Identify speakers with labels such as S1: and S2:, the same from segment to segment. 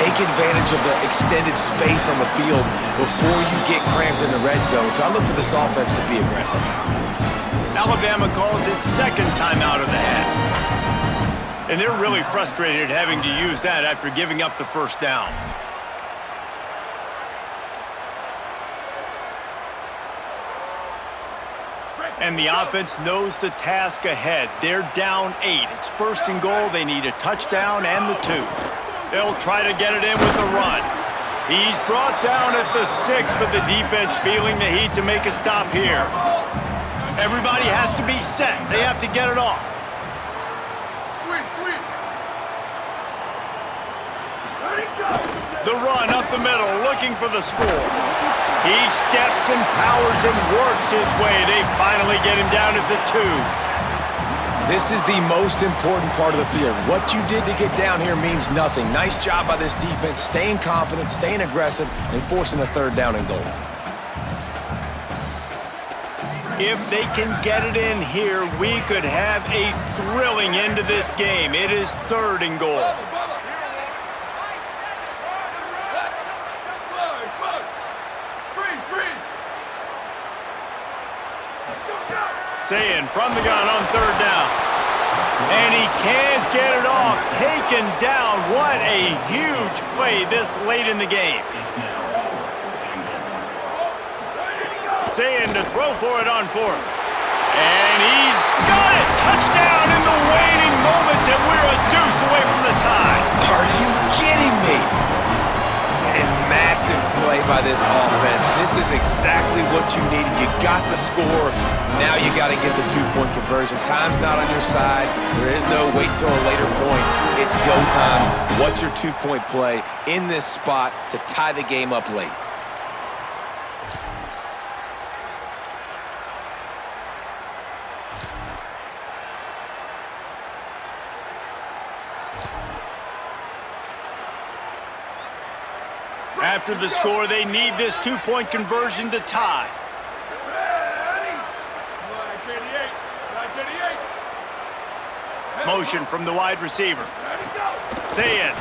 S1: take advantage of the extended space on the field before you get cramped in the red zone. So I look for this offense to be aggressive.
S2: Alabama calls its second timeout of the half. And they're really frustrated having to use that after giving up the first down. And the offense knows the task ahead. They're down 8. It's first and goal. They need a touchdown and the 2. They'll try to get it in with the run. He's brought down at the 6, but the defense feeling the heat to make a stop here. Everybody has to be set. They have to get it off.
S3: Sweep. Ready, go.
S2: The run up the middle, looking for the score. He steps and powers and works his way. They finally get him down at the 2.
S1: This is the most important part of the field. What you did to get down here means nothing. Nice job by this defense, staying confident, staying aggressive, and forcing a third down and goal.
S2: If they can get it in here, we could have a thrilling end to this game. It is third and goal. Saying from the gun on third down. And he can't get it off. Taken down. What a huge play this late in the game. Saying to throw for it on fourth. And he's got it. Touchdown in the waning moments, and we're a deuce away from the tie.
S1: Are you kidding me? And massive play by this offense. This is exactly what you needed. You got the score. Now you got to get the 2-point conversion. Time's not on your side. There is no wait till a later point. It's go time. What's your 2-point play in this spot to tie the game up late?
S2: After the score, they need this 2-point conversion to tie. Motion from the wide receiver. Saying.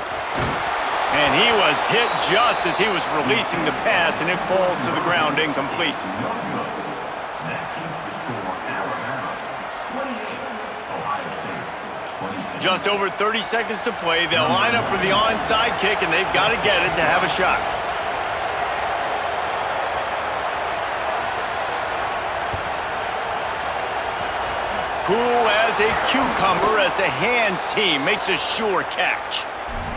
S2: And he was hit just as he was releasing the pass, and it falls to the ground incomplete. Just over 30 seconds to play. They'll line up for the onside kick, and they've got to get it to have a shot. Cool as a cucumber as the hands team makes a sure catch.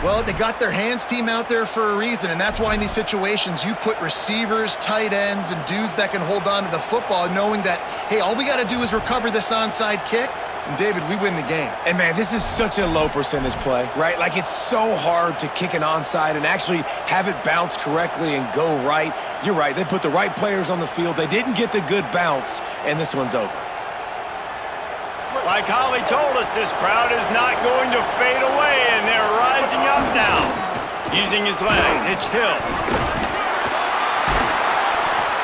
S4: Well, they got their hands team out there for a reason, and that's why in these situations you put receivers, tight ends, and dudes that can hold on to the football, knowing that, hey, all we got to do is recover this onside kick, and David, we win the game.
S1: And man, this is such a low percentage play, right? Like, it's so hard to kick an onside and actually have it bounce correctly and go right. You're right, they put the right players on the field. They didn't get the good bounce, and this one's over.
S2: Like Holly told us, this crowd is not going to fade away, and they're rising up now. Using his legs, it's Hill.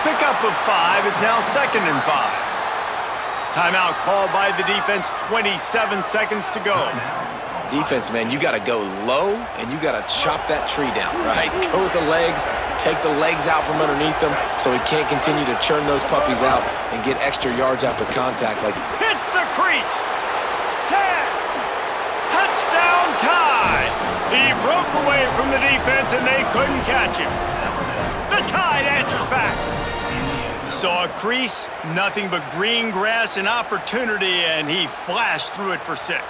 S2: Pickup of 5 is now 2nd and 5. Timeout called by the defense, 27 seconds to go.
S1: Defense, man, you got to go low, and you got to chop that tree down, right? Go with the legs, take the legs out from underneath them so he can't continue to churn those puppies out and get extra yards after contact. Like,
S2: hits the crease. 10. Touchdown tie. He broke away from the defense, and they couldn't catch him. The Tide answers back. Saw a crease, nothing but green grass and opportunity, and he flashed through it for 6.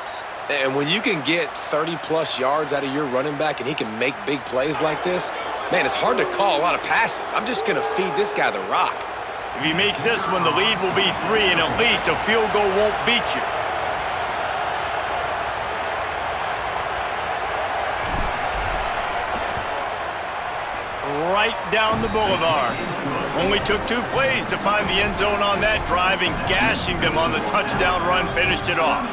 S1: And when you can get 30-plus yards out of your running back and he can make big plays like this, man, it's hard to call a lot of passes. I'm just going to feed this guy the rock.
S2: If he makes this one, the lead will be 3, and at least a field goal won't beat you. Right down the boulevard. Only took 2 plays to find the end zone on that drive, and gashing them on the touchdown run finished it off.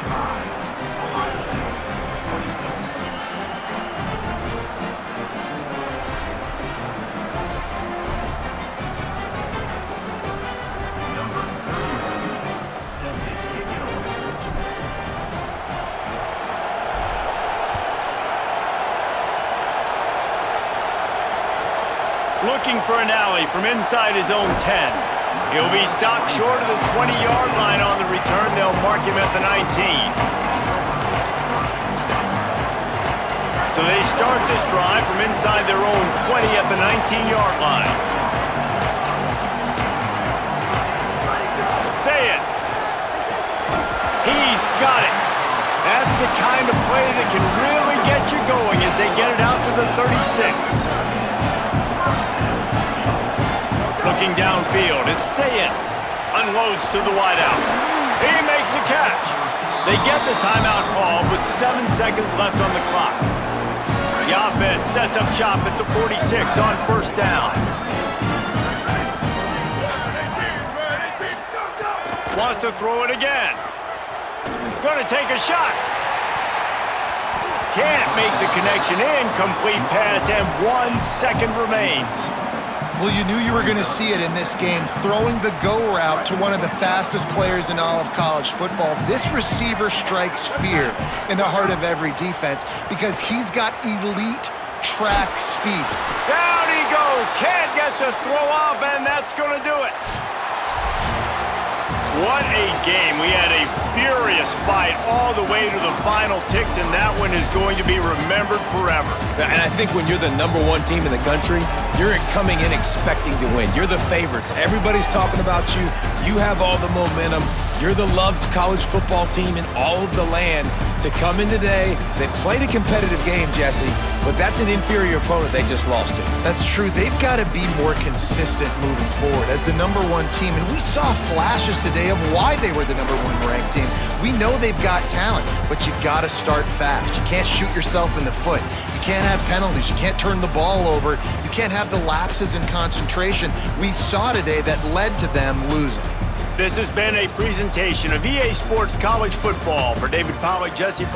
S2: Looking for an alley from inside his own 10. He'll be stopped short of the 20-yard line on the return. They'll mark him at the 19. So they start this drive from inside their own 20 at the 19-yard line. Say it. He's got it. That's the kind of play that can really get you going as they get it out to the 36. Looking downfield, it's Sayin. Unloads to the wideout. He makes the catch. They get the timeout call with 7 seconds left on the clock. The offense sets up shop at the 46 on first down. Wants to throw it again. Gonna take a shot. Can't make the connection. Incomplete pass, and 1 second remains.
S4: Well, you knew you were going to see it in this game, throwing the go route to one of the fastest players in all of college football. This receiver strikes fear in the heart of every defense because he's got elite track speed.
S2: Down he goes. Can't get the throw off, and that's going to do it. What a game. We had a furious fight all the way to the final ticks, and that one is going to be remembered forever.
S1: And I think when you're the #1 team in the country, you're coming in expecting to win. You're the favorites. Everybody's talking about you. You have all the momentum. You're the loved college football team in all of the land. To come in today, they played a competitive game, Jesse, but that's an inferior opponent they just lost to.
S4: That's true. They've got to be more consistent moving forward as the #1 team. And we saw flashes today of why they were the #1 ranked team. We know they've got talent, but you've got to start fast. You can't shoot yourself in the foot. You can't have penalties. You can't turn the ball over. You can't have the lapses in concentration we saw today that led to them losing.
S2: This has been a presentation of EA Sports College Football. For David Pollack, Jesse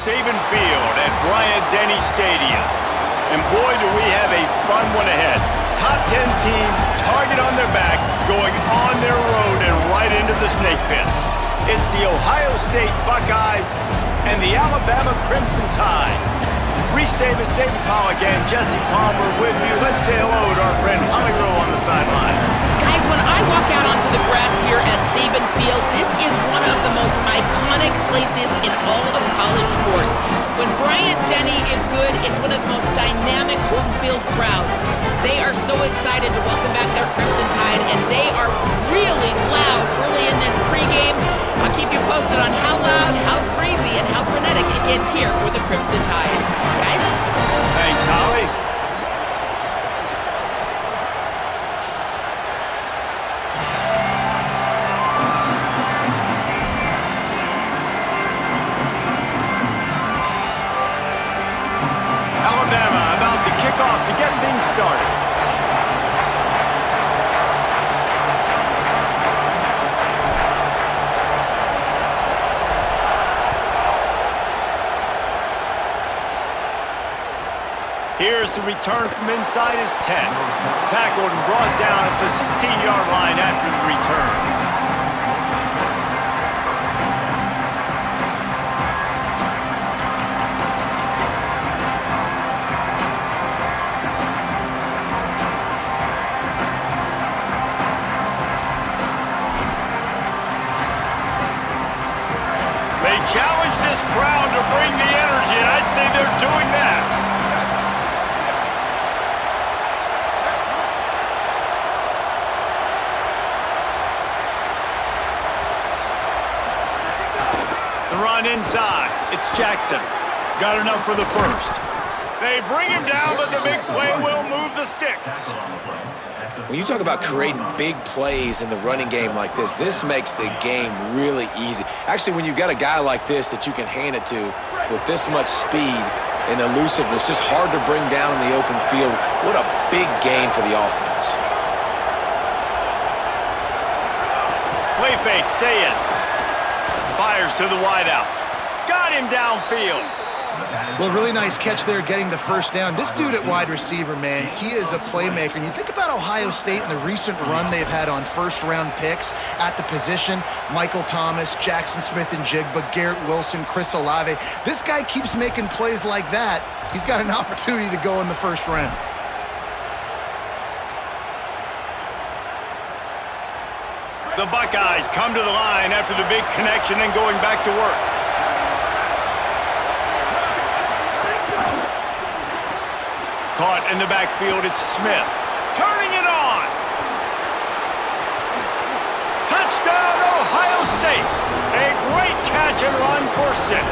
S2: Saban Field at Bryant-Denny Stadium. And boy, do we have a fun one ahead. Top 10 team, target on their back, going on their road and right into the snake pit. It's the Ohio State Buckeyes and the Alabama Crimson Tide. Reese Davis, David Pollack, and Jesse Palmer with you. Let's say hello to our friend Holly Rowe on the sideline.
S5: Guys, when I walk out onto the grass here at Saban Field, this is one of the most iconic places in all of college sports. When Bryant-Denny is good, it's one of the most dynamic home field crowds. They are so excited to welcome back their Crimson Tide, and they are really loud early in this pregame. I'll keep you posted on how loud, how crazy, and how frenetic it gets here for the Crimson Tide. Guys?
S2: Thanks, Holly. Alabama about to kick off to get things started. Here's the return from inside his 10. Tackled and brought down at the 16-yard line after the return. They challenge this crowd to bring the energy, and I'd say they're doing that. The run inside. It's Jackson. Got enough for the first. They bring him down, but the big play will move the sticks.
S1: When you talk about creating big plays in the running game like this makes the game really easy. Actually, when you've got a guy like this that you can hand it to with this much speed and elusiveness, just hard to bring down in the open field, what a big gain for the offense.
S2: Play fake, Sayin. Fires to the wideout. Got him downfield.
S4: Well, really nice catch there getting the first down. This dude at wide receiver, man, he is a playmaker. And you think about Ohio State and the recent run they've had on first-round picks at the position. Michael Thomas, Jackson Smith-Njigba, Garrett Wilson, Chris Olave. This guy keeps making plays like that. He's got an opportunity to go in the first round.
S2: The Buckeyes come to the line after the big connection and going back to work. Caught in the backfield, it's Smith. Turning it on! Touchdown, Ohio State! A great catch and run for 6.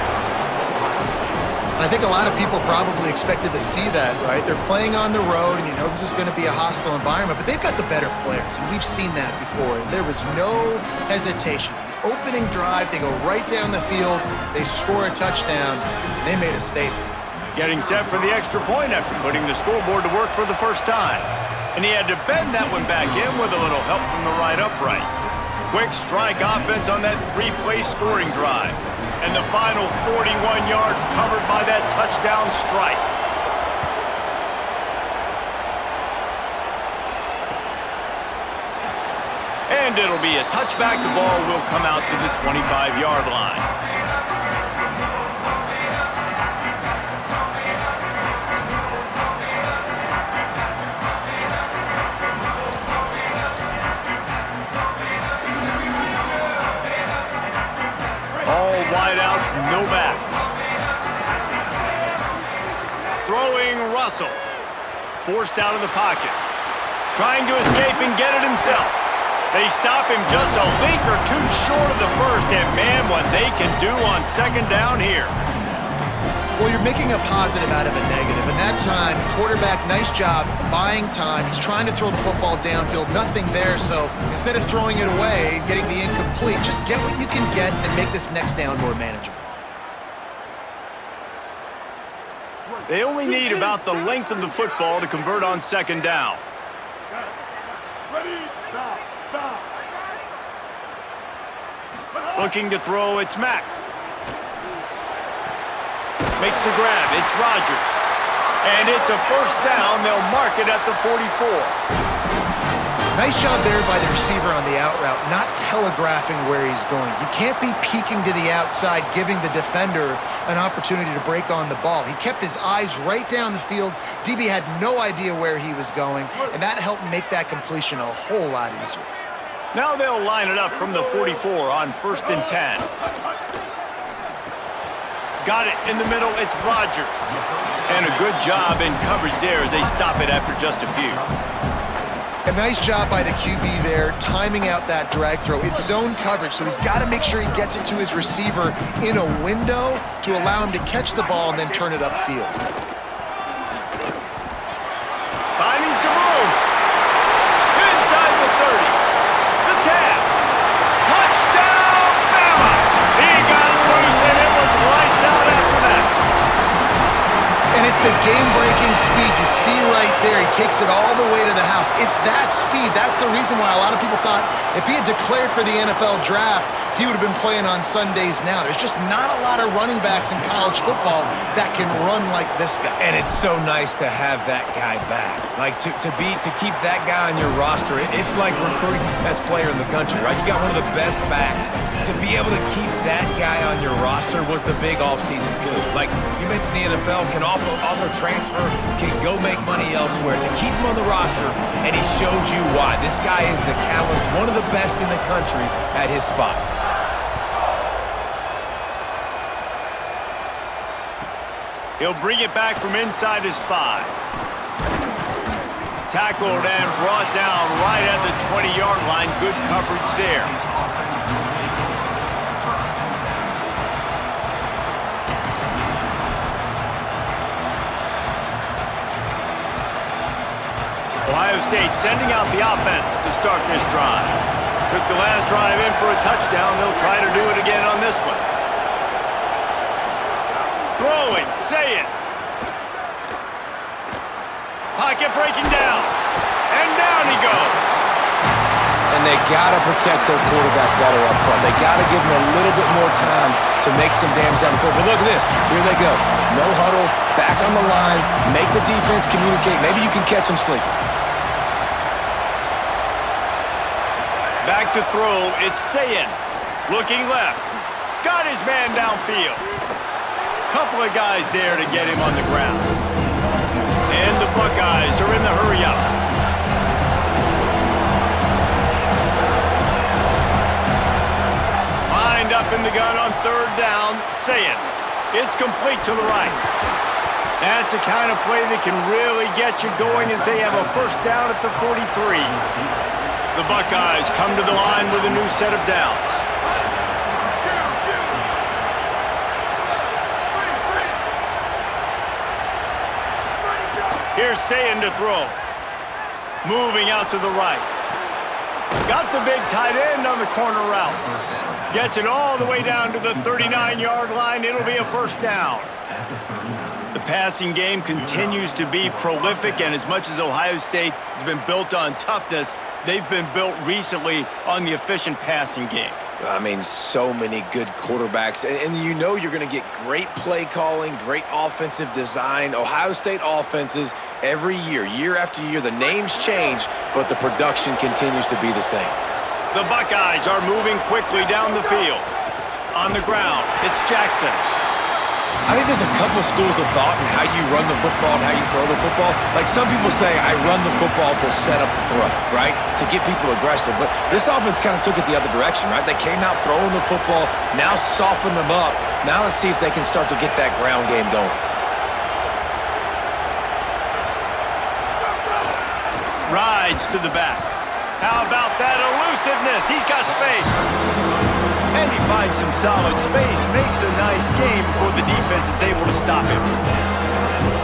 S4: I think a lot of people probably expected to see that, right? They're playing on the road, and you know this is going to be a hostile environment, but they've got the better players, and we've seen that before, and there was no hesitation. The opening drive, they go right down the field, they score a touchdown, and they made a statement.
S2: Getting set for the extra point after putting the scoreboard to work for the first time. And he had to bend that one back in with a little help from the right upright. Quick strike offense on that 3-play scoring drive. And the final 41 yards covered by that touchdown strike. And it'll be a touchback. The ball will come out to the 25-yard line. All wideouts, no backs. Throwing Russell. Forced out of the pocket. Trying to escape and get it himself. They stop him just a link or two short of the first, and man, what they can do on second down here.
S4: Well, you're making a positive out of a negative, and that time, quarterback, nice job buying time. He's trying to throw the football downfield, nothing there, so instead of throwing it away, getting the incomplete, just get what you can get and make this next down more manageable.
S2: They only need about the length of the football to convert on second down.
S3: Ready, stop, stop.
S2: Looking to throw, it's Mack. Makes the grab. It's Rodgers. And it's a first down. They'll mark it at the 44.
S4: Nice job there by the receiver on the out route, not telegraphing where he's going. You can't be peeking to the outside, giving the defender an opportunity to break on the ball. He kept his eyes right down the field. DB had no idea where he was going, and that helped make that completion a whole lot easier.
S2: Now they'll line it up from the 44 on 1st and 10. Got it in the middle. It's Rodgers. And a good job in coverage there as they stop it after just a few.
S4: A nice job by the QB there, timing out that drag throw. It's zone coverage, so he's got to make sure he gets it to his receiver in a window to allow him to catch the ball and then turn it upfield.
S2: Finding some room. Inside the 30. The 10. Touchdown, Bama! He got loose, and it was lights out after that.
S4: And it's the game-breaking speed. You see right there, he takes it all the way to the house. It's that speed. That's the reason why a lot of people thought if he had declared for the NFL draft, he would have been playing on Sundays now. There's just not a lot of running backs in college football that can run like this guy.
S1: And it's so nice to have that guy back. Like, to keep that guy on your roster, it's like recruiting the best player in the country, right? You got one of the best backs. To be able to keep that guy on your roster was the big offseason coup. Like, you mentioned the NFL can also transfer, can go make money elsewhere. To keep him on the roster, and he shows you why. This guy is the catalyst, one of the best in the country at his spot.
S2: He'll bring it back from inside his 5. Tackled and brought down right at the 20-yard line. Good coverage there. Ohio State sending out the offense to start this drive. Took the last drive in for a touchdown. They'll try to do it again on this one. Throwing, say it. Pocket breaking down. And down he goes.
S1: And they got to protect their quarterback better up front. They got to give him a little bit more time to make some damage down the field. But look at this. Here they go. No huddle, back on the line, make the defense communicate. Maybe you can catch them sleeping.
S2: Back to throw, it's Sayin. Looking left. Got his man downfield. Couple of guys there to get him on the ground. And the Buckeyes are in the hurry-up. Lined up in the gun on 3rd down, Sayin. It's complete to the right. That's the kind of play that can really get you going as they have a first down at the 43. The Buckeyes come to the line with a new set of downs. Here's Sayin to throw. Moving out to the right. Got the big tight end on the corner route. Gets it all the way down to the 39-yard line. It'll be a first down. The passing game continues to be prolific, and as much as Ohio State has been built on toughness, they've been built recently on the efficient passing game.
S1: I mean, so many good quarterbacks. And you know you're going to get great play calling, great offensive design. Ohio State offenses every year, year after year, the names change, but the production continues to be the same.
S2: The Buckeyes are moving quickly down the field. On the ground, it's Jackson.
S1: I think there's a couple schools of thought in how you run the football and how you throw the football. Like, some people say, I run the football to set up the throw, right? To get people aggressive. But this offense kind of took it the other direction, right? They came out throwing the football, now soften them up. Now let's see if they can start to get that ground game going.
S2: Rides to the back. How about that elusiveness? He's got space. And he finds some solid space, makes a nice game before the defense is able to stop him.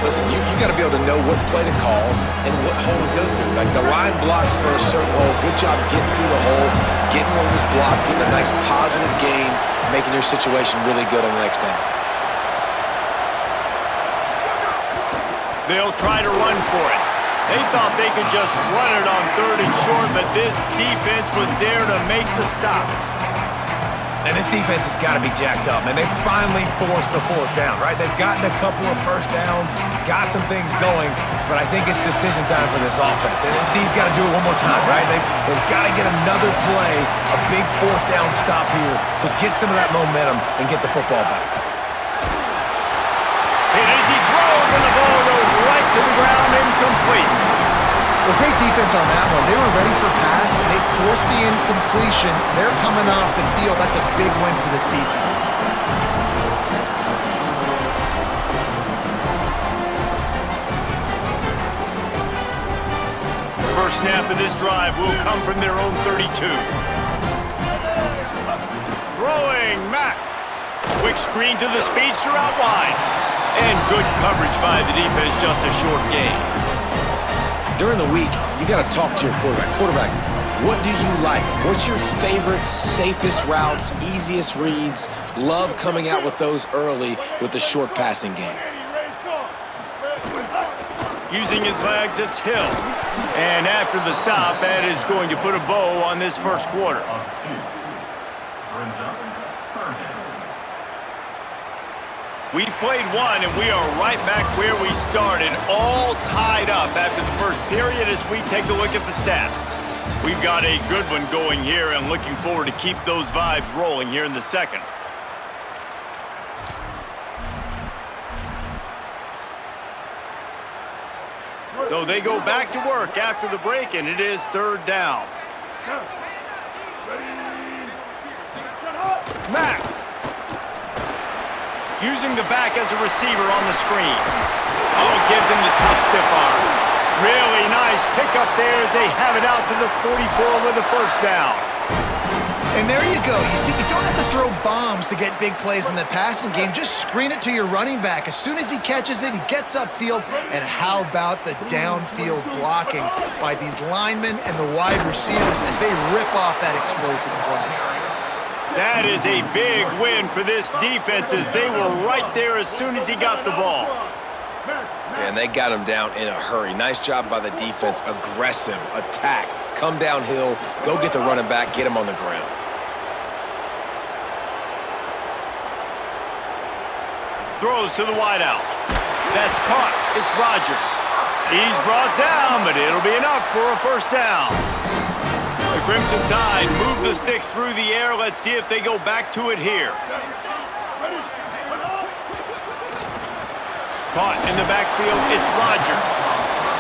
S1: Listen, you got to be able to know what play to call and what hole to go through. Like, the line blocks for a certain hole. Good job getting through the hole, getting what was blocked, getting a nice positive gain, making your situation really good on the next down.
S2: They'll try to run for it. They thought they could just run it on 3rd and short, but this defense was there to make the stop.
S1: And this defense has got to be jacked up, man. They finally forced the fourth down, right? They've gotten a couple of first downs, got some things going, but I think it's decision time for this offense. And this D's got to do it one more time, right? They've got to get another play, a big fourth down stop here to get some of that momentum and get the football back.
S2: And as he throws, and the ball goes right to the ground, incomplete.
S4: Well, great defense on that one. They were ready for pass, and they forced the incompletion. They're coming off the field. That's a big win for this defense.
S2: First snap of this drive will come from their own 32. Throwing, Mack. Quick screen to the speedster out wide. And good coverage by the defense, just a short gain.
S1: During the week, you got to talk to your quarterback. Quarterback, what do you like? What's your favorite, safest routes, easiest reads? Love coming out with those early with the short passing game.
S2: Using his legs, it's Hill. And after the stop, that is going to put a bow on this first quarter. We've played one, and we are right back where we started, all tied up after the first period as we take a look at the stats. We've got a good one going here, and looking forward to keep those vibes rolling here in the second. So they go back to work after the break, and it is third down. Mack. Using the back as a receiver on the screen. Oh, gives him the tough stiff arm. Really nice pickup there as they have it out to the 44 with the first down.
S4: And there you go. You see, you don't have to throw bombs to get big plays in the passing game. Just screen it to your running back. As soon as he catches it, he gets upfield. And how about the downfield blocking by these linemen and the wide receivers as they rip off that explosive play.
S2: That is a big win for this defense as they were right there as soon as he got the ball.
S1: And they got him down in a hurry. Nice job by the defense. Aggressive, attack, come downhill, go get the running back, get him on the ground.
S2: Throws to the wideout. That's caught. It's Rodgers. He's brought down, but it'll be enough for a first down. The Crimson Tide move the sticks through the air. Let's see if they go back to it here. Caught in the backfield, it's Rodgers.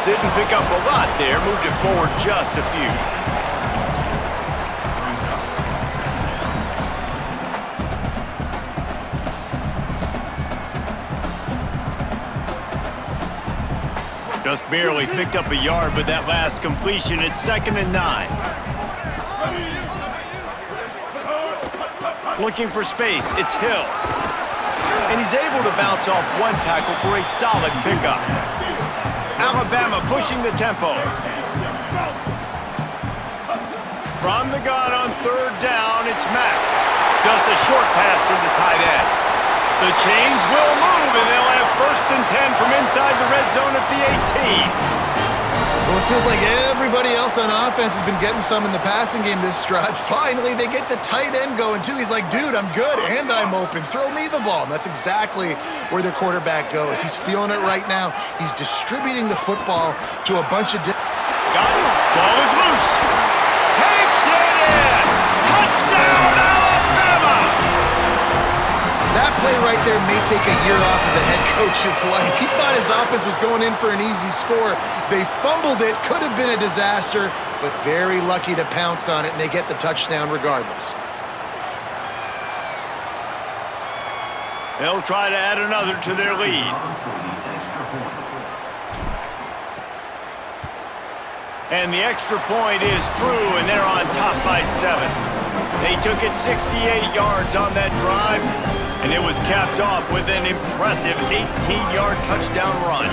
S2: Didn't pick up a lot there, moved it forward just a few. Just barely picked up a yard with that last completion. It's 2nd and 9. Looking for space, it's Hill. And he's able to bounce off one tackle for a solid pickup. Alabama pushing the tempo. From the gun on third down, it's Mack. Just a short pass to the tight end. The change will move, and they'll have 1st and 10 from inside the red zone at the 18.
S4: Well, it feels like everybody else on offense has been getting some in the passing game this drive. Finally, they get the tight end going, too. He's like, dude, I'm good, and I'm open. Throw me the ball. And that's exactly where their quarterback goes. He's feeling it right now. He's distributing the football to a bunch of
S2: Got it. Ball is loose. Takes it in. Touchdown, Alabama!
S4: That play right there may take a year off of the head coach's life. He thought his offense was going in for an easy score. They fumbled it, could have been a disaster, but very lucky to pounce on it, and they get the touchdown regardless.
S2: They'll try to add another to their lead. And the extra point is true, and they're on top by 7. They took it 68 yards on that drive, and it was capped off with an impressive 18-yard touchdown run.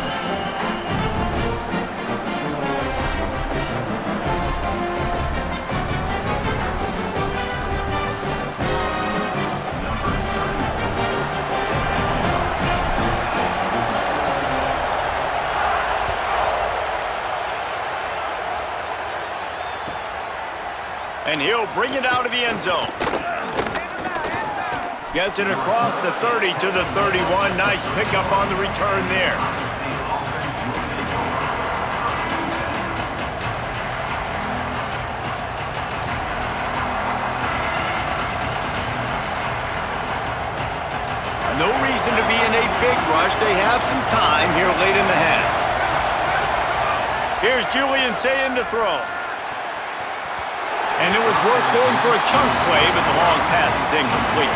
S2: And he'll bring it out of the end zone. Gets it across the 30 to the 31. Nice pickup on the return there. No reason to be in a big rush. They have some time here late in the half. Here's Julian Sayin to throw. And it was worth going for a chunk play, but the long pass is incomplete.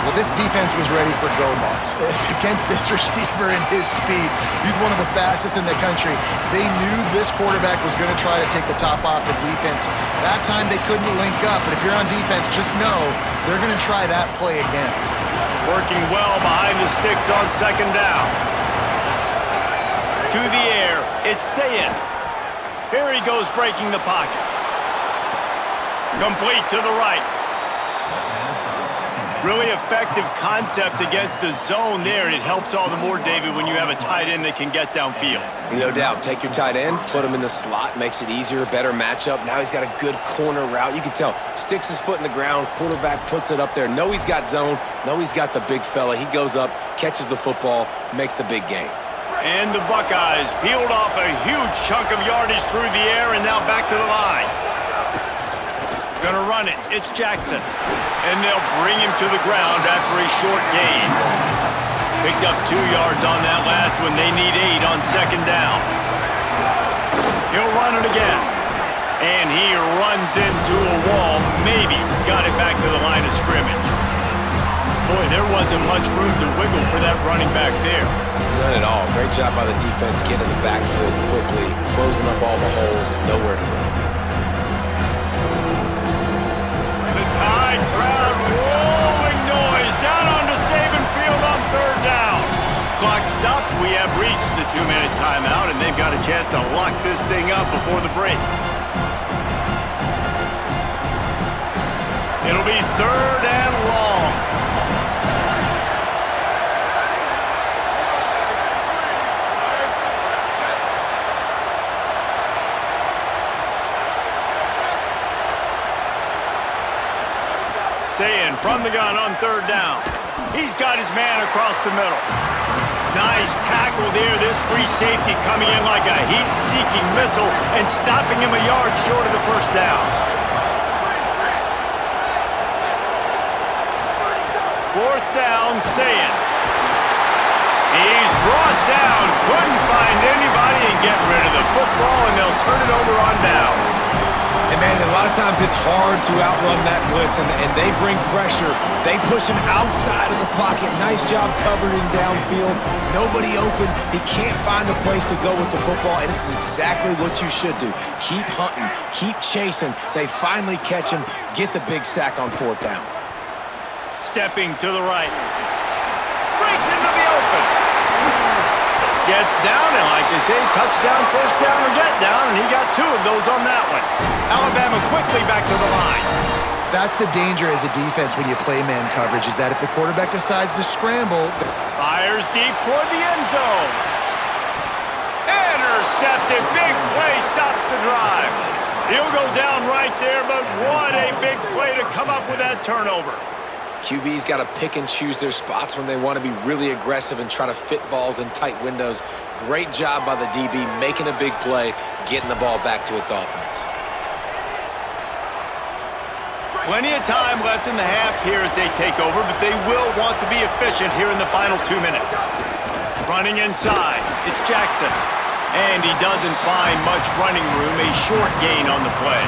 S4: Well, this defense was ready for go-nuts. Against this receiver and his speed, he's one of the fastest in the country. They knew this quarterback was going to try to take the top off the defense. That time they couldn't link up, but if you're on defense, just know they're going to try that play again.
S2: Working well behind the sticks on second down. To the air, it's Sayin. Here he goes breaking the pocket. Complete to the right. Really effective concept against the zone there, and it helps all the more, David, when you have a tight end that can get downfield.
S1: No doubt. Take your tight end, put him in the slot, makes it easier, better matchup. Now he's got a good corner route. You can tell, sticks his foot in the ground, quarterback puts it up there. Know he's got zone, know he's got the big fella. He goes up, catches the football, makes the big game.
S2: And the Buckeyes peeled off a huge chunk of yardage through the air and now back to the line. Gonna run it. It's Jackson. And they'll bring him to the ground after a short gain. Picked up 2 yards on that last one. They need 8 on second down. He'll run it again. And he runs into a wall. Maybe got it back to the line of scrimmage. Boy, there wasn't much room to wiggle for that running back there.
S1: None at all. Great job by the defense getting in the backfield quickly, closing up all the holes, nowhere to run.
S2: The Tide crowd rolling noise down onto Saban Field on third down. Clock stopped. We have reached the 2-minute timeout, and they've got a chance to lock this thing up before the break. It'll be third and long. Sayin from the gun on third down. He's got his man across the middle. Nice tackle there. This free safety coming in like a heat-seeking missile and stopping him a yard short of the first down. Fourth down, Sayin. He's brought down. Couldn't find anybody and get rid of the football, and they'll turn it over on downs.
S1: And, man, a lot of times it's hard to outrun that blitz, and they bring pressure. They push him outside of the pocket. Nice job covering downfield. Nobody open. He can't find a place to go with the football, and this is exactly what you should do. Keep hunting. Keep chasing. They finally catch him, get the big sack on fourth down.
S2: Stepping to the right. Breaks into the open. Gets down, and like they say, touchdown, first down, or get down, and he got 2 of those on that one. Alabama quickly back to the line.
S4: That's the danger as a defense when you play man coverage, is that if the quarterback decides to scramble...
S2: Fires deep toward the end zone. Intercepted. Big play stops the drive. He'll go down right there, but what a big play to come up with that turnover.
S1: QB's got to pick and choose their spots when they want to be really aggressive and try to fit balls in tight windows. Great job by the DB making a big play, getting the ball back to its offense.
S2: Plenty of time left in the half here as they take over, but they will want to be efficient here in the final 2 minutes. Running inside, it's Jackson. And he doesn't find much running room, a short gain on the play.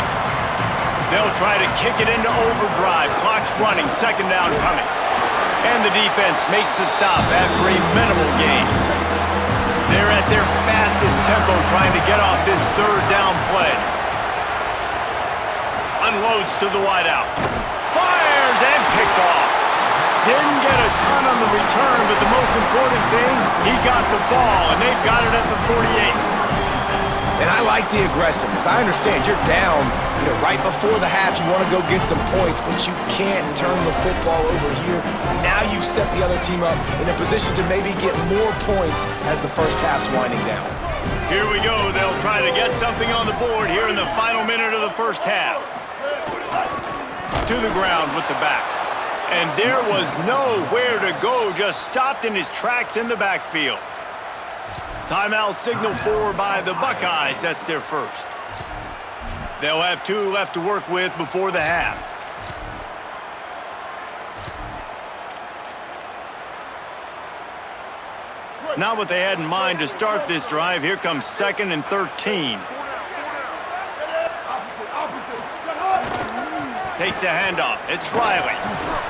S2: They'll try to kick it into overdrive. Clock's running, second down coming. And the defense makes the stop after a minimal gain. They're at their fastest tempo trying to get off this third down play. Unloads to the wideout. Fires and picked off. Didn't get a ton on the return, but the most important thing, he got the ball, and they've got it at the 48.
S1: And I like the aggressiveness. I understand you're down, right before the half. You want to go get some points, but you can't turn the football over here. Now you've set the other team up in a position to maybe get more points as the first half's winding down.
S2: Here we go. They'll try to get something on the board here in the final minute of the first half. To the ground with the back. And there was nowhere to go, just stopped in his tracks in the backfield. Timeout signal for by the Buckeyes. That's their first. They'll have 2 left to work with before the half. Not what they had in mind to start this drive. Here comes 2nd and 13. Takes the handoff. It's Riley.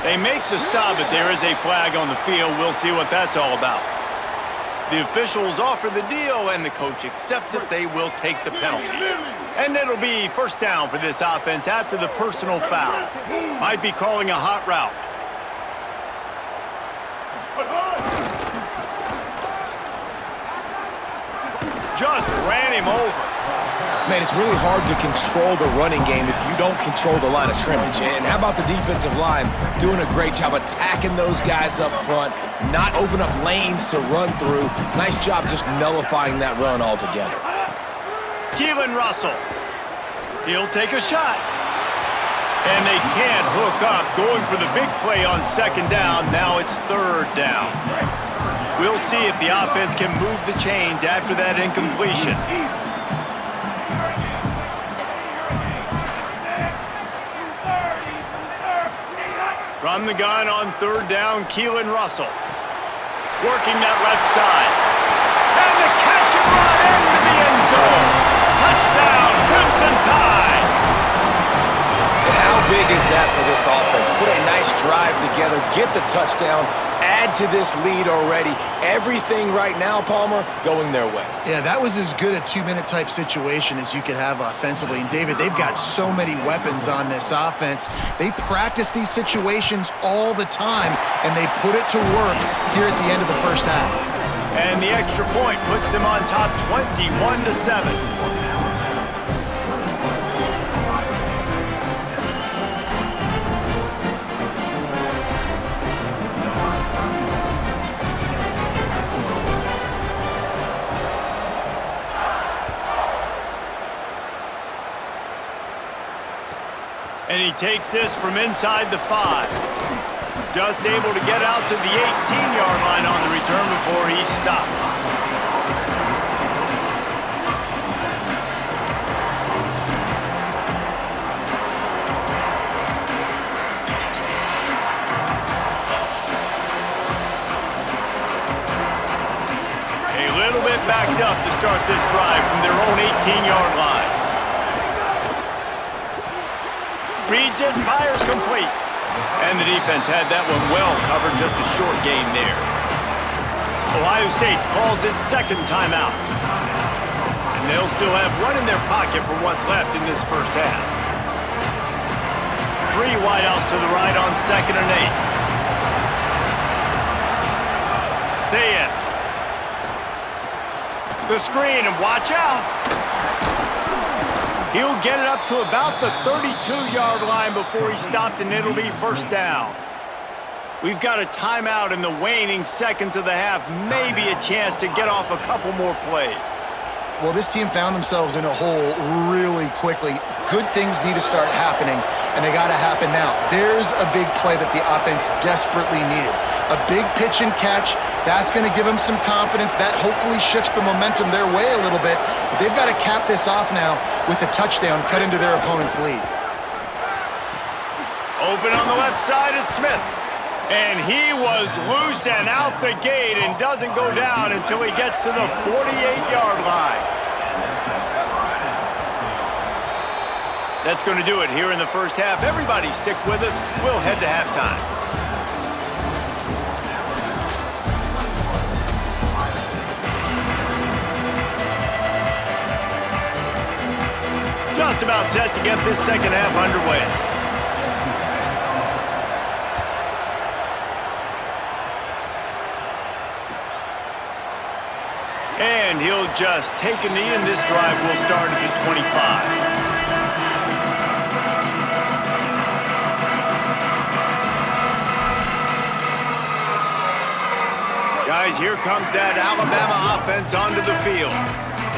S2: They make the stop, but there is a flag on the field. We'll see what that's all about. The officials offer the deal, and the coach accepts it. They will take the penalty. And it'll be first down for this offense after the personal foul. Might be calling a hot route. Just ran him over.
S1: Man, it's really hard to control the running game if you don't control the line of scrimmage. And how about the defensive line doing a great job attacking those guys up front, not open up lanes to run through. Nice job just nullifying that run altogether.
S2: Keelan Russell. He'll take a shot. And they can't hook up. Going for the big play on 2nd down. Now it's 3rd down. We'll see if the offense can move the chains after that incompletion. From the gun on 3rd down, Keelan Russell. Working that left side. And the catch and run into the end zone. Touchdown, Crimson Tide.
S1: And how big is that for this offense? Put a nice drive together, get the touchdown, add to this lead already. Everything right now, Palmer, going their way.
S4: Yeah, that was as good a 2-minute type situation as you could have offensively. And David, they've got so many weapons on this offense. They practice these situations all the time, and they put it to work here at the end of the first half.
S2: And the extra point puts them on top 21-7. And he takes this from inside the 5. Just able to get out to the 18-yard line on the return before he stopped. A little bit backed up to start this drive from their own 18-yard line. Reads it, fires complete. And the defense had that one well covered, just a short game there. Ohio State calls its 2nd timeout. And they'll still have one in their pocket for what's left in this first half. 3 wideouts to the right on 2nd and 8. Say it. The screen, and watch out. He'll get it up to about the 32-yard line before he stopped, and it'll be first down. We've got a timeout in the waning seconds of the half, maybe a chance to get off a couple more plays.
S4: Well, this team found themselves in a hole really quickly. Good things need to start happening, and they got to happen now. There's a big play that the offense desperately needed. A big pitch and catch. That's going to give them some confidence. That hopefully shifts the momentum their way a little bit. But they've got to cap this off now with a touchdown cut into their opponent's lead.
S2: Open on the left side is Smith. And he was loose and out the gate and doesn't go down until he gets to the 48-yard line. That's going to do it here in the first half. Everybody stick with us. We'll head to halftime. Just about set to get this second half underway. And he'll just take a knee, and this drive will start at the 25. Guys, here comes that Alabama offense onto the field.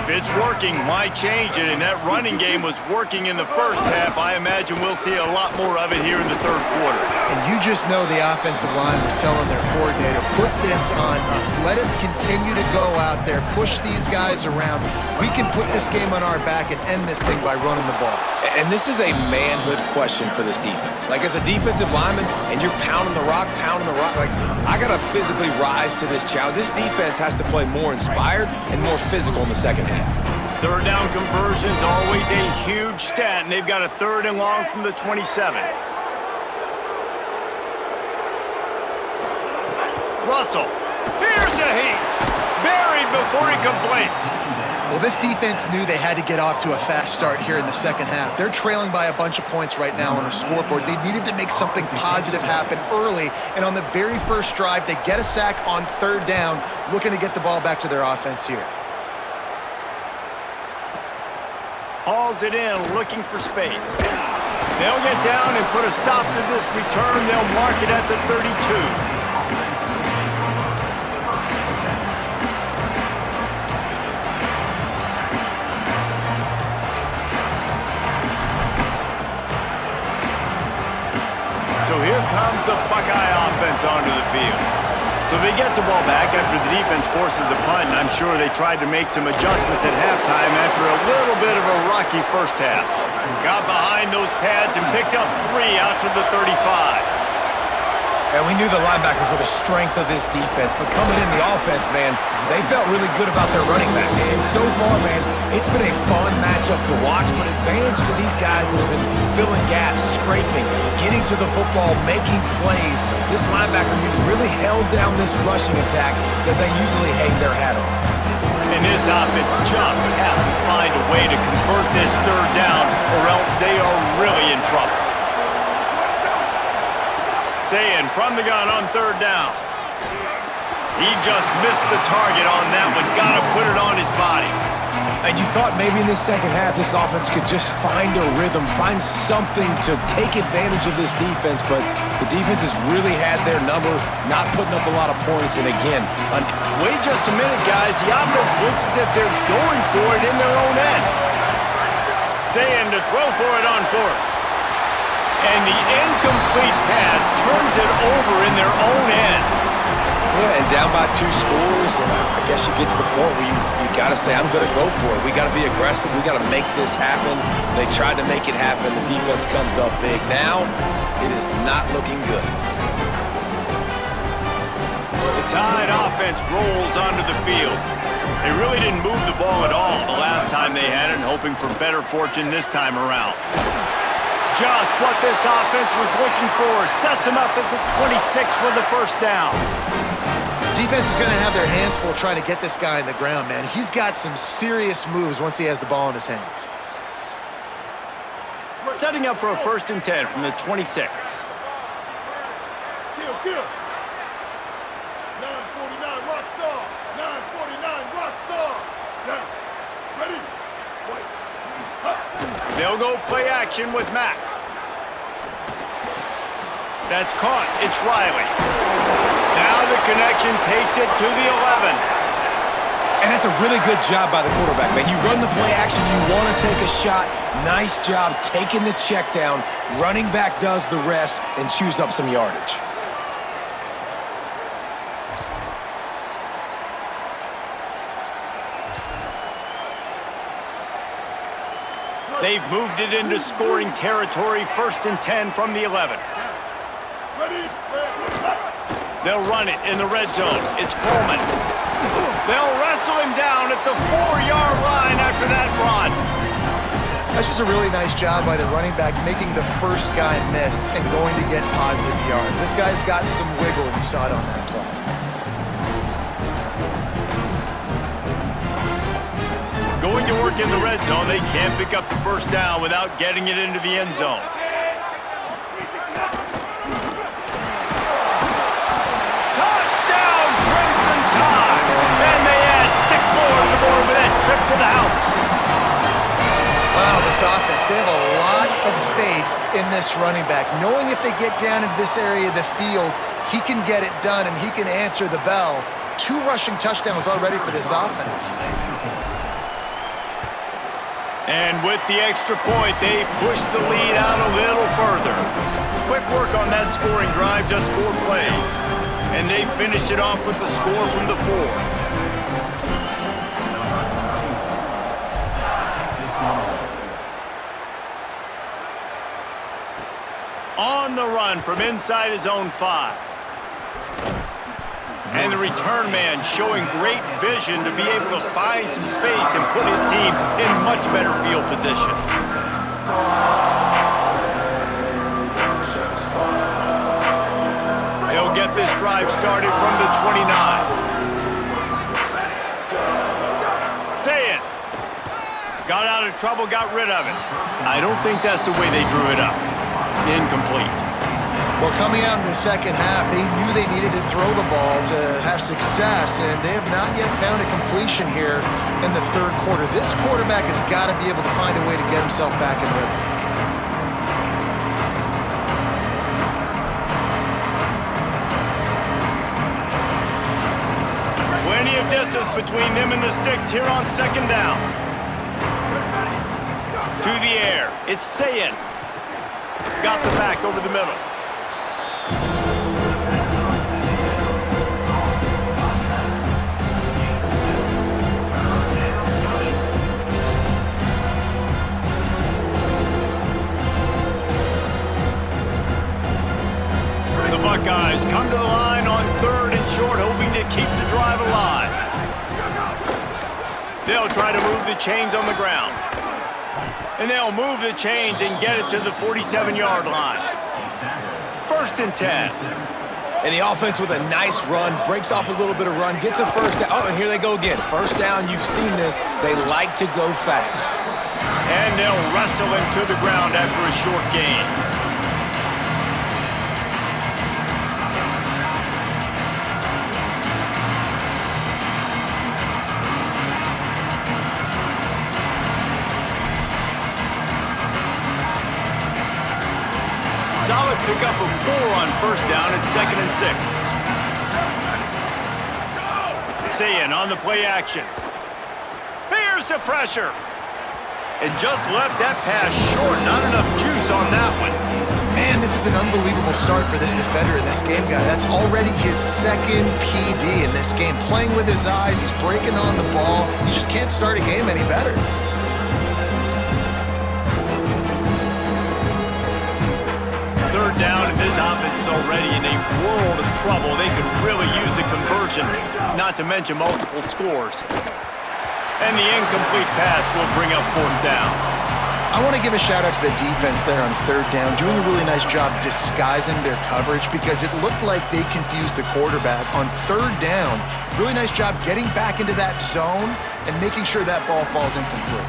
S2: If it's working, why change it? And that running game was working in the first half. I imagine we'll see a lot more of it here in the third quarter.
S4: And you just know the offensive line was telling their coordinator, put this on us. Let us continue to go out there, push these guys around. We can put this game on our back and end this thing by running the ball.
S1: And this is a manhood question for this defense. Like, as a defensive lineman, and you're pounding the rock, like, I got to physically rise to this challenge. This defense has to play more inspired and more physical in the second half.
S2: Third down conversion's always a huge stat, and they've got a 3rd and long from the 27. Russell, here's a heat. Buried before he could blink.
S4: Well, this defense knew they had to get off to a fast start here in the second half. They're trailing by a bunch of points right now on the scoreboard. They needed to make something positive happen early, and on the very first drive, they get a sack on 3rd down, looking to get the ball back to their offense here.
S2: Hauls it in, looking for space. They'll get down and put a stop to this return. They'll mark it at the 32. So here comes the Buckeye offense onto the field. So they get the ball back after the defense forces a punt, and I'm sure they tried to make some adjustments at halftime after a little bit of a rocky first half. Got behind those pads and picked up 3 out to the 35.
S1: And we knew the linebackers were the strength of this defense, but coming in the offense, man, they felt really good about their running back. And so far, man, it's been a fun matchup to watch, but advantage to these guys that have been filling gaps, scraping, getting to the football, making plays. This linebacker really held down this rushing attack that they usually hang their hat on.
S2: And this offense just has to find a way to convert this 3rd down, or else they are really in trouble. Saying from the gun on 3rd down. He just missed the target on that one. Got to put it on his body.
S1: And you thought maybe in this second half this offense could just find a rhythm, find something to take advantage of this defense, but the defense has really had their number, not putting up a lot of points. And again,
S2: wait just a minute, guys. The offense looks as if they're going for it in their own end. Saying to throw for it on 4th. And the incomplete pass turns it over in their own end.
S1: Yeah, and down by 2 scores, and I guess you get to the point where you got to say, I'm going to go for it. We got to be aggressive. We got to make this happen. They tried to make it happen. The defense comes up big. Now, it is not looking good.
S2: The Tide offense rolls onto the field. They really didn't move the ball at all the last time they had it, and hoping for better fortune this time around. Just what this offense was looking for. Sets him up at the 26 for the 1st down.
S4: Defense is going to have their hands full trying to get this guy in the ground, man. He's got some serious moves once he has the ball in his hands.
S2: Setting up for a 1st and 10 from the 26.
S3: Kill. 949 Rockstar. 949 Rockstar. Down. Ready. Wait.
S2: They'll go play action with Mack. That's caught. It's Riley. Now the connection takes it to the 11.
S1: And that's a really good job by the quarterback, man. You run the play action, you want to take a shot. Nice job taking the check down. Running back does the rest and chews up some yardage.
S2: They've moved it into scoring territory. 1st and 10 from the 11.
S3: Ready.
S2: They'll run it in the red zone. It's Coleman. They'll wrestle him down at the 4-yard line after that run.
S4: That's just a really nice job by the running back, making the first guy miss and going to get positive yards. This guy's got some wiggle, and you saw it on that play.
S2: Going to work in the red zone. They can't pick up the 1st down without getting it into the end zone. Touchdown, Crimson Tide! And they add 6 more to the board with that trip to the house.
S4: Wow, this offense, they have a lot of faith in this running back, knowing if they get down into this area of the field, he can get it done and he can answer the bell. 2 rushing touchdowns already for this offense.
S2: And with the extra point, they push the lead out a little further. Quick work on that scoring drive, just 4 plays. And they finish it off with the score from the 4. On the run from inside his own 5. And the return man showing great vision to be able to find some space and put his team in much better field position. They'll get this drive started from the 29. Say it. Got out of trouble, got rid of it. I don't think that's the way they drew it up. Incomplete.
S4: Well, coming out in the second half, they knew they needed to throw the ball to have success, and they have not yet found a completion here in the third quarter. This quarterback has got to be able to find a way to get himself back in rhythm.
S2: Plenty of distance between them and the sticks here on second down. To the air, it's Sayin. Got the back over the middle. The Buckeyes come to the line on 3rd and short, hoping to keep the drive alive. They'll try to move the chains on the ground. And they'll move the chains and get it to the 47-yard line. 1st and 10.
S1: And the offense with a nice run, breaks off a little bit of run, gets a first down. Oh, and here they go again. First down, you've seen this. They like to go fast.
S2: And they'll wrestle him to the ground after a short gain. Solid pickup of 4 on 1st down at 2nd and 6. Sayin on the play action. Here's the pressure. And just left that pass short. Not enough juice on that one.
S4: Man, this is an unbelievable start for this defender in this game, guy. That's already his 2nd PD in this game. Playing with his eyes, he's breaking on the ball. You just can't start a game any better.
S2: Third down, and this offense is already in a world of trouble. They could really use a conversion, not to mention multiple scores. And the incomplete pass will bring up 4th down.
S4: I want to give a shout-out to the defense there on 3rd down, doing a really nice job disguising their coverage because it looked like they confused the quarterback. On 3rd down, really nice job getting back into that zone and making sure that ball falls incomplete.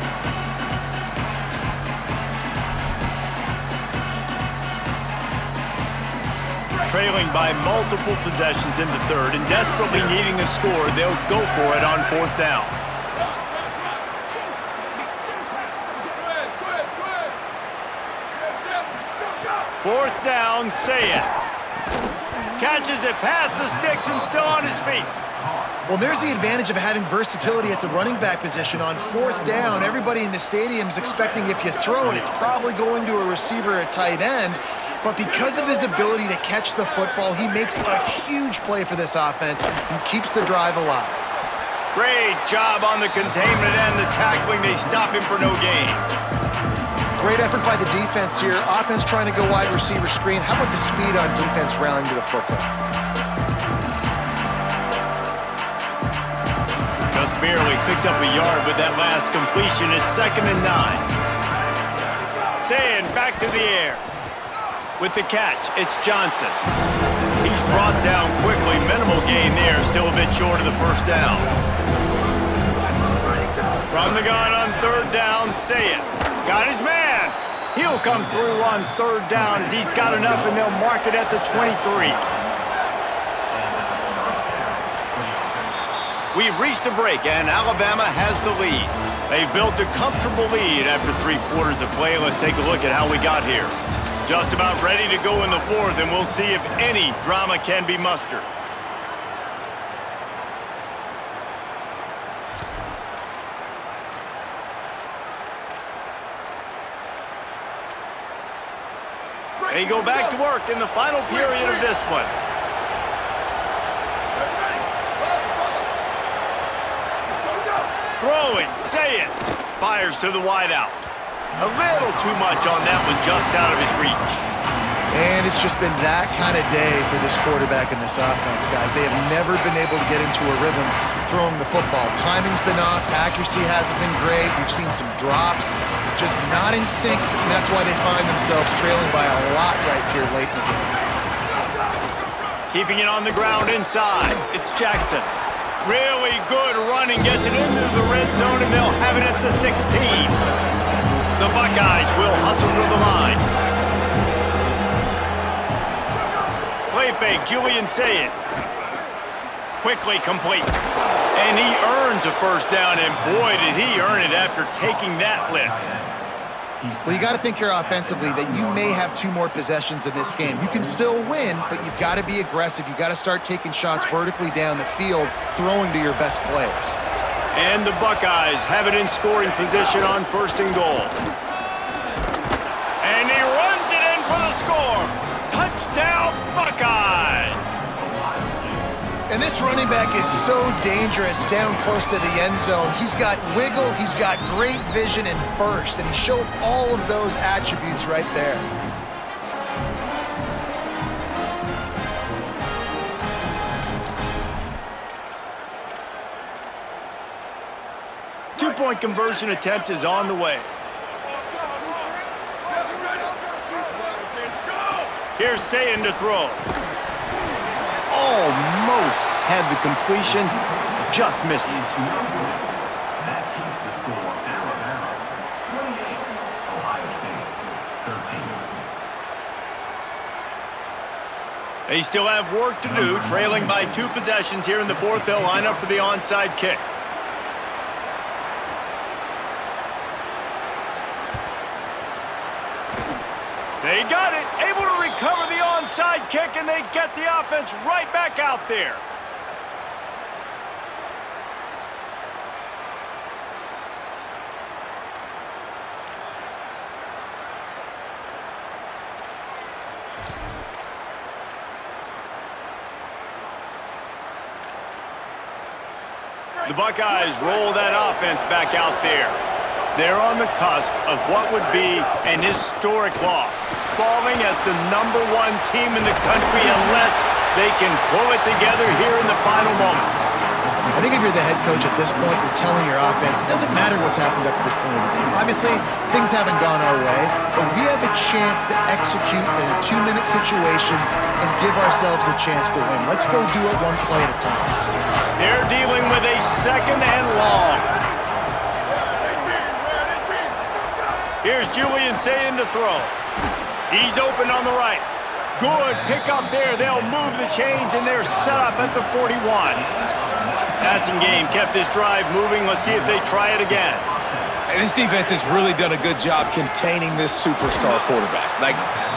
S2: Trailing by multiple possessions in the 3rd and desperately needing a score, they'll go for it on 4th down. Fourth down, Sayin. Catches it past the sticks and still on his feet.
S4: Well, there's the advantage of having versatility at the running back position. On 4th down, everybody in the stadium is expecting if you throw it, it's probably going to a receiver at tight end. But because of his ability to catch the football, he makes a huge play for this offense and keeps the drive alive.
S2: Great job on the containment and the tackling. They stop him for no gain.
S4: Great effort by the defense here. Offense trying to go wide receiver screen. How about the speed on defense rallying to the football?
S2: Just barely picked up a yard with that last completion. It's 2nd and 9. Sayin back to the air. With the catch, it's Johnson. He's brought down quickly. Minimal gain there. Still a bit short of the 1st down. From the gun on 3rd down, Sayin. Got his man. He'll come through on 3rd down as he's got enough, and they'll mark it at the 23. We've reached a break, and Alabama has the lead. They've built a comfortable lead after 3 quarters of play. Let's take a look at how we got here. Just about ready to go in the 4th, and we'll see if any drama can be mustered. They go back to work in the final period of this one. Throwing, say it. Fires to the wideout. A little too much on that one, just out of his reach.
S4: And it's just been that kind of day for this quarterback and this offense, guys. They have never been able to get into a rhythm throwing the football. Timing's been off. Accuracy hasn't been great. We've seen some drops. Just not in sync, and that's why they find themselves trailing by a lot right here late in the game.
S2: Keeping it on the ground inside. It's Jackson. Really good running, gets it into the red zone, and they'll have it at the 16. The Buckeyes will hustle to the line. Play fake, Julian Sayed. Quickly complete. And he earns a first down, and boy, did he earn it after taking that lift.
S4: Well, you got to think here offensively that you may have 2 more possessions in this game. You can still win, but you've got to be aggressive. You've got to start taking shots vertically down the field, throwing to your best players.
S2: And the Buckeyes have it in scoring position on first and goal. And he runs it in for the score. Touchdown, Buckeyes!
S4: And this running back is so dangerous down close to the end zone. He's got wiggle, he's got great vision and burst, and he showed all of those attributes right there.
S2: Two-point conversion attempt is on the way. Here's Sayin to throw. Almost had the completion, just missed it. They still have work to do, trailing by 2 possessions here in the fourth. They'll line up for the onside kick. They got it, able to recover the onside kick, and they get the offense right back out there. The Buckeyes roll that offense back out there. They're on the cusp of what would be an historic loss, falling as the #1 team in the country unless they can pull it together here in the final moments.
S4: I think if you're the head coach at this point, you're telling your offense, it doesn't matter what's happened up to this point in the game. Obviously, things haven't gone our way, but we have a chance to execute in a 2-minute situation and give ourselves a chance to win. Let's go do it one play at a time.
S2: They're dealing with a second and long. Here's Julian Sayin to throw. He's open on the right. Good pick up there. They'll move the chains, and they're set up at the 41. Passing game kept this drive moving. Let's see if they try it again.
S1: And this defense has really done a good job containing this superstar quarterback.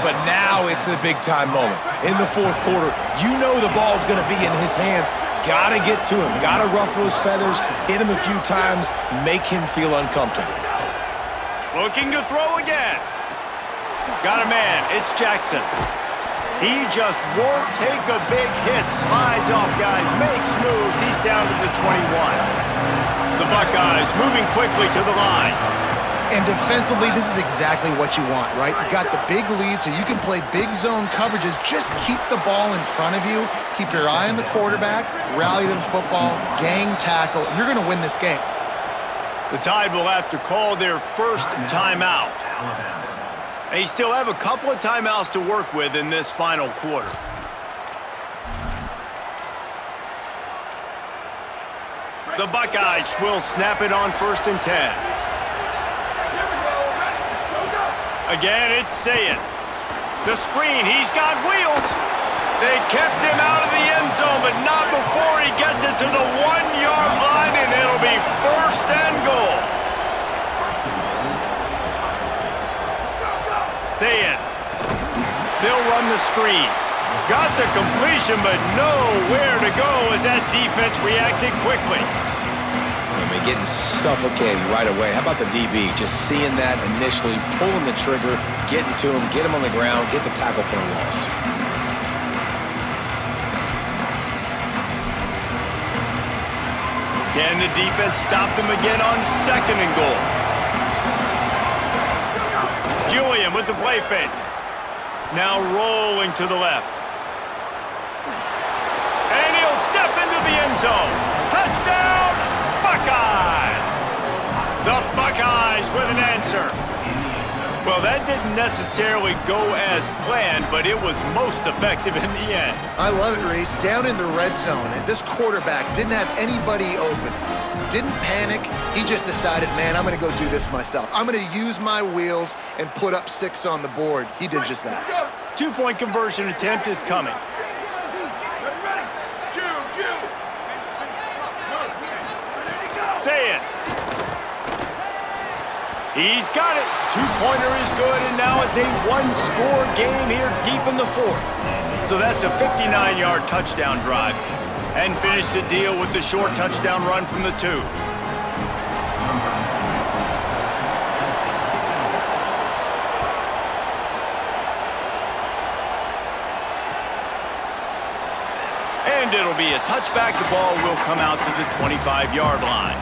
S1: But now it's the big-time moment. In the fourth quarter, you know the ball's going to be in his hands. Got to get to him. Got to ruffle his feathers, hit him a few times, make him feel uncomfortable.
S2: Looking to throw again. Got a man. It's Jackson. He just won't take a big hit. Slides off guys, makes moves. He's down to the 21. The Buckeyes moving quickly to the line.
S4: And defensively, this is exactly what you want, right? You got the big lead, so you can play big zone coverages. Just keep the ball in front of you. Keep your eye on the quarterback. Rally to the football. Gang tackle. You're going to win this game.
S2: The Tide will have to call their first timeout. They still have a couple of timeouts to work with in this final quarter. The Buckeyes will snap it on 1st and 10. Again, it's Sayin. The screen, he's got wheels. They kept him out of the end zone, but not before he gets it to the 1-yard line, and it'll be 1st and goal. Sayin. They'll run the screen. Got the completion, but nowhere to go as that defense reacted quickly.
S1: I mean, getting suffocated right away. How about the DB? Just seeing that initially, pulling the trigger, getting to him, get him on the ground, get the tackle for a loss.
S2: Can the defense stop them again on 2nd and goal? Julian with the play fake. Now rolling to the left. And he'll step into the end zone. Touchdown, Buckeyes! The Buckeyes with an answer. Well, that didn't necessarily go as planned, but it was most effective in the end.
S4: I love it, Reese. Down in the red zone, and this quarterback didn't have anybody open. Didn't panic. He just decided, man, I'm going to go do this myself. I'm going to use my wheels and put up 6 on the board. He did just that.
S2: 2-point conversion attempt is coming.
S3: Ready? Cue.
S2: Say it. He's got it. 2-pointer is good, and now it's a 1-score game here deep in the 4th. So that's a 59-yard touchdown drive. And finish the deal with the short touchdown run from the 2. And it'll be a touchback. The ball will come out to the 25-yard line.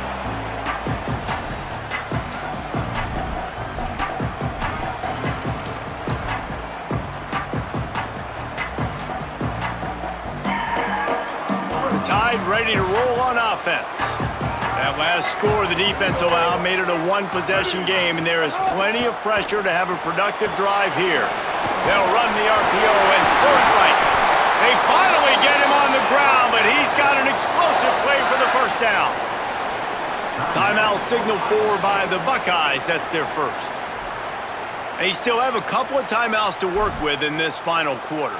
S2: Tide ready to roll on offense. That last score the defense allowed made it a 1-possession game, and there is plenty of pressure to have a productive drive here. They'll run the RPO and throw it right. They finally get him on the ground, but he's got an explosive play for the first down. Timeout signal for by the Buckeyes. That's their first. They still have a couple of timeouts to work with in this final quarter.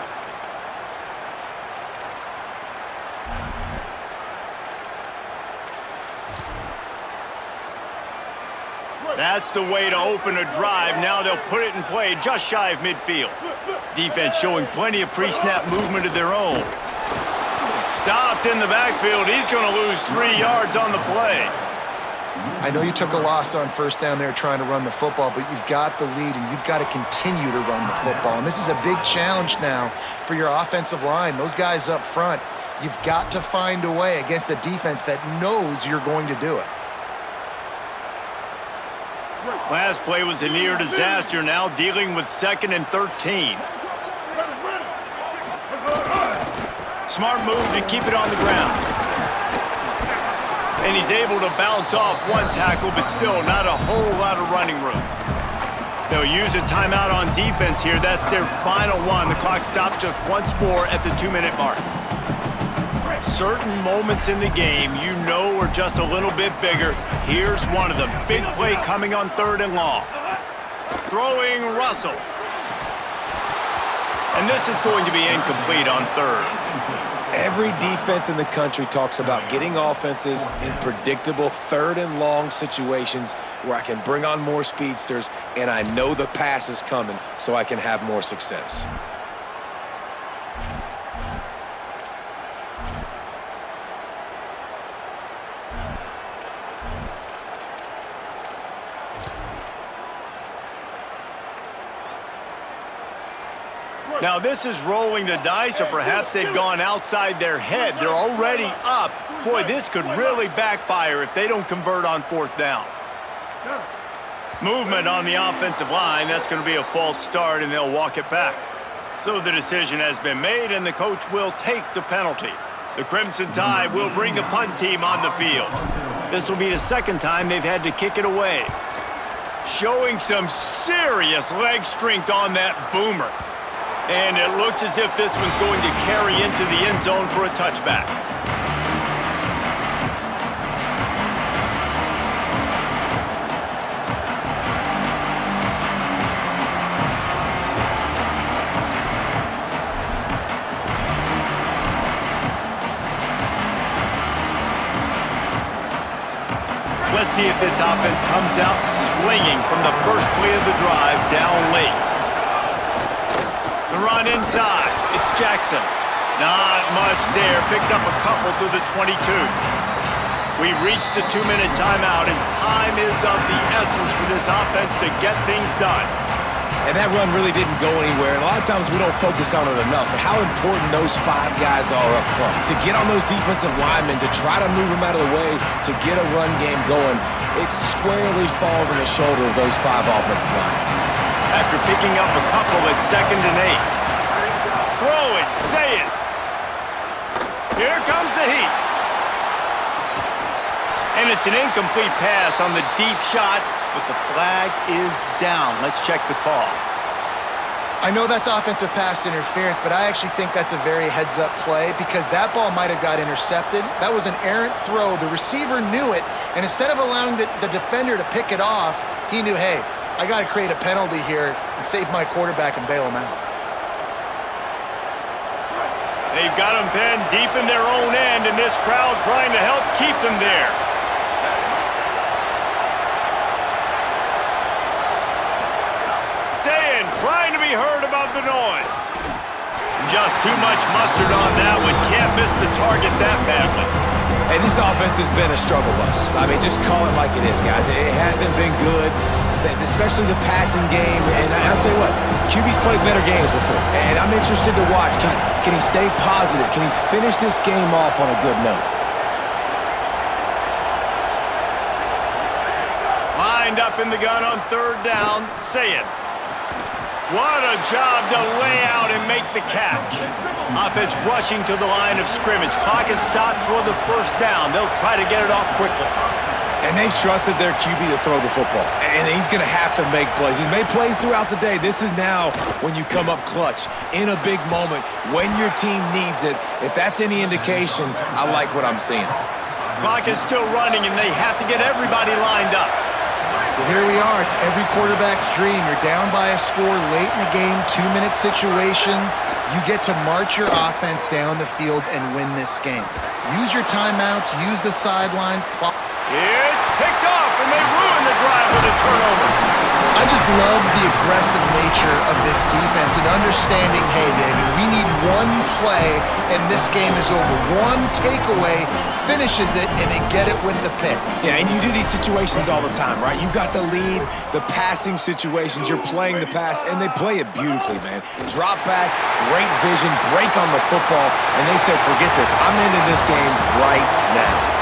S2: That's the way to open a drive. Now they'll put it in play just shy of midfield. Defense showing plenty of pre-snap movement of their own. Stopped in the backfield. He's going to lose 3 yards on the play.
S4: I know you took a loss on first down there trying to run the football, but you've got the lead, and you've got to continue to run the football. And this is a big challenge now for your offensive line. Those guys up front, you've got to find a way against a defense that knows you're going to do it.
S2: Last play was a near disaster, now dealing with 2nd and 13. Smart move to keep it on the ground. And he's able to bounce off 1 tackle, but still not a whole lot of running room. They'll use a timeout on defense here. That's their final one. The clock stops just once more at the 2-minute mark. Certain moments in the game you know are just a little bit bigger. Here's one of them. Big play coming on 3rd and long. Throwing Russell. And this is going to be incomplete on 3rd.
S1: Every defense in the country talks about getting offenses in predictable 3rd and long situations where I can bring on more speedsters and I know the pass is coming so I can have more success.
S2: Now this is rolling the dice, or perhaps they've gone outside their head. They're already up. Boy, this could really backfire if they don't convert on 4th down. Movement on the offensive line. That's going to be a false start, and they'll walk it back. So the decision has been made, and the coach will take the penalty. The Crimson Tide will bring the punt team on the field. This will be the 2nd time they've had to kick it away. Showing some serious leg strength on that boomer. And it looks as if this one's going to carry into the end zone for a touchback. Let's see if this offense comes out swinging from the first play of the drive down late. The run inside. It's Jackson. Not much there. Picks up a couple to the 22. We've reached the 2-minute timeout, and time is of the essence for this offense to get things done.
S1: And that run really didn't go anywhere. And a lot of times we don't focus on it enough, but how important those 5 guys are up front. To get on those defensive linemen, to try to move them out of the way, to get a run game going, it squarely falls on the shoulder of those 5 offensive linemen.
S2: After picking up a couple at 2nd and 8. Throw it, say it. Here comes the heat. And it's an incomplete pass on the deep shot, but the flag is down. Let's check the call.
S4: I know that's offensive pass interference, but I actually think that's a very heads-up play because that ball might have got intercepted. That was an errant throw. The receiver knew it, and instead of allowing the defender to pick it off, he knew, hey, I got to create a penalty here and save my quarterback and bail him out.
S2: They've got them pinned deep in their own end, and this crowd trying to help keep them there. Trying to be heard above the noise. Just too much mustard on that one. Can't miss the target that badly.
S1: Hey, this offense has been a struggle bus. I mean, just call it like it is, guys. It hasn't been good, especially the passing game. And I'll tell you what, QB's played better games before. And I'm interested to watch. Can he stay positive? Can he finish this game off on a good note?
S2: Lined up in the gun on 3rd down. Say it. What a job to lay out and make the catch. Offense rushing to the line of scrimmage. Clock is stopped for the 1st down. They'll try to get it off quickly.
S1: And they've trusted their QB to throw the football. And he's going to have to make plays. He's made plays throughout the day. This is now when you come up clutch in a big moment when your team needs it. If that's any indication, I like what I'm seeing.
S2: Clock is still running, and they have to get everybody lined up.
S4: Well, here we are. It's every quarterback's dream. You're down by a score late in the game, 2-minute situation. You get to march your offense down the field and win this game. Use your timeouts, use the sidelines.
S2: It's picked off, and they ruin the drive with a turnover.
S4: I just love the aggressive nature of this defense and understanding, hey, David, we need one play, and this game is over. One takeaway finishes it, and they get it with the pick.
S1: Yeah, and you do these situations all the time, right? You've got the lead, the passing situations, you're playing the pass, and they play it beautifully, man. Drop back, great vision, break on the football, and they said, forget this. I'm ending this game right now.